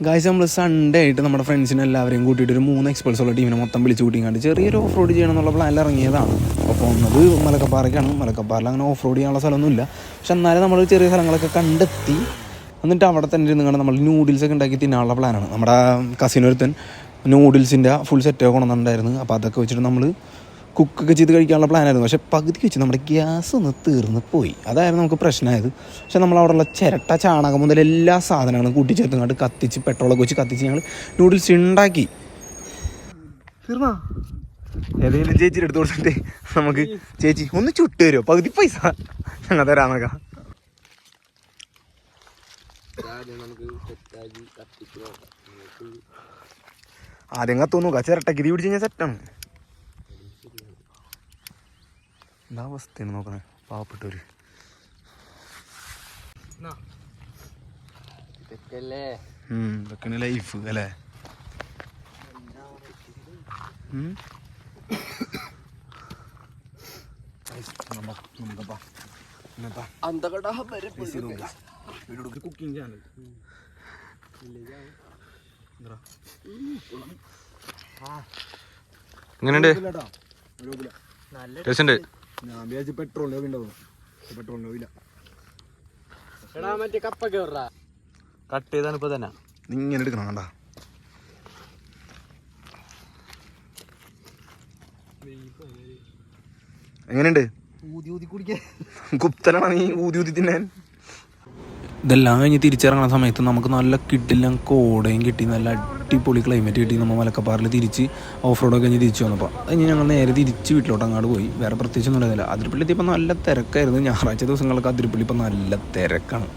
Guys നമ്മൾ Sunday ആയിട്ട് നമ്മുടെ ഫ്രണ്ട്സിനെ എല്ലാവരെയും കൂട്ടിയിട്ട് ഒരു 3 എക്സ്പേർട്സുള്ള ടീമിനെ മൊത്തം വിളിച്ച് കൂട്ടിക്കാണ്ട് ചെറിയൊരു ഓഫ് റോഡ് ചെയ്യണം എന്നുള്ള പ്ലാനിൽ ഇറങ്ങിയതാണ്. അപ്പോൾ പോകുന്നത് മലക്കപ്പാറയ്ക്കാണ്. മലക്കപ്പാറിൽ അങ്ങനെ ഓഫ് റോഡ് ചെയ്യാനുള്ള സ്ഥലമൊന്നുമില്ല. പക്ഷെ എന്നാലും നമ്മൾ ചെറിയ സ്ഥലങ്ങളൊക്കെ കണ്ടെത്തി. എന്നിട്ട് അവിടെ തന്നെ ഇരുന്ന് കണ്ട് നമ്മൾ നൂഡിൽസൊക്കെ ഉണ്ടാക്കി തിന്നാനുള്ള പ്ലാനാണ്. നമ്മുടെ കസിനൊരുത്തൻ നൂഡിൽസിൻ്റെ ഫുൾ സെറ്റൊക്കെ കൊണ്ടുവന്നിട്ടുണ്ടായിരുന്നു. അപ്പോൾ അതൊക്കെ വെച്ചിട്ട് നമ്മൾ കുക്കൊക്കെ ചെയ്ത് കഴിക്കാനുള്ള പ്ലാനായിരുന്നു. പക്ഷേ പകുതിക്ക് വെച്ച് നമ്മുടെ ഗ്യാസ് ഒന്ന് തീർന്ന് പോയി. അതായിരുന്നു നമുക്ക് പ്രശ്നമായത്. പക്ഷെ നമ്മളവിടെയുള്ള ചിരട്ട, ചാണകം മുതൽ എല്ലാ സാധനങ്ങളും കൂട്ടിച്ചേർത്തുകൊണ്ട് കത്തിച്ച് പെട്രോളൊക്കെ വെച്ച് കത്തിച്ച് ഞങ്ങൾ നൂഡിൽസ് ഉണ്ടാക്കി. തീർന്നാ ഏതെങ്കിലും ചേച്ചിയുടെ അടുത്ത് കൊടുത്തിട്ട് നമുക്ക് ചേച്ചി ഒന്ന് ചുട്ട് തരുമോ, പകുതി പൈസ ഞങ്ങൾ തരാന്നൊക്കെ. ആദ്യം കത്തൊന്നു നോക്കാം. ചിരട്ടക്ക് തീ പിടിച്ച് കഴിഞ്ഞാൽ സെറ്റാണ്. എന്താ അവസ്ഥയാണ് നോക്കണേ പാവപ്പെട്ടവര്. ഇതൊക്കെയാണ് ലൈഫ് അല്ലേ. കുക്കിംഗ് ചാനൽ എങ്ങനെയുണ്ട്? ടേസ്റ്റ് ഉണ്ട്. ഞാൻ വിചാരിച്ചു പെട്രോളിൻ്റെ ഉണ്ടാവും. പെട്രോളിൻ്റെ ഇല്ല. കട്ട് ചെയ്താണ് ഇപ്പൊ തന്നെ. ഇങ്ങനെ എടുക്കണം കണ്ടാ. എങ്ങനെയുണ്ട്? ഗുപ്തനാണ് നീ ഊതി ഊതി തിന്നാൻ. ഇതെല്ലാം കഴിഞ്ഞ് തിരിച്ചിറങ്ങുന്ന സമയത്ത് നമുക്ക് നല്ല കിട്ടില്ല കോടയും കിട്ടി, നല്ല അടിപൊളി ക്ലൈമറ്റ് കിട്ടി. നമ്മൾ മലക്കപ്പാറിൽ തിരിച്ച് ഓഫ് റോഡൊക്കെ കഴിഞ്ഞ് തിരിച്ചു വന്നപ്പോൾ അത് കഴിഞ്ഞ് ഞങ്ങൾ നേരെ തിരിച്ച് വീട്ടിലോട്ട് അങ്ങോട്ട് പോയി. വേറെ പ്രത്യേകിച്ചൊന്നും ഉണ്ടായിരുന്നില്ല. അതിരപ്പള്ളി എത്തിയപ്പോൾ നല്ല തിരക്കായിരുന്നു. ഞായറാഴ്ച ദിവസങ്ങളൊക്കെ അതിരപ്പള്ളി ഇപ്പം നല്ല തിരക്കാണ്.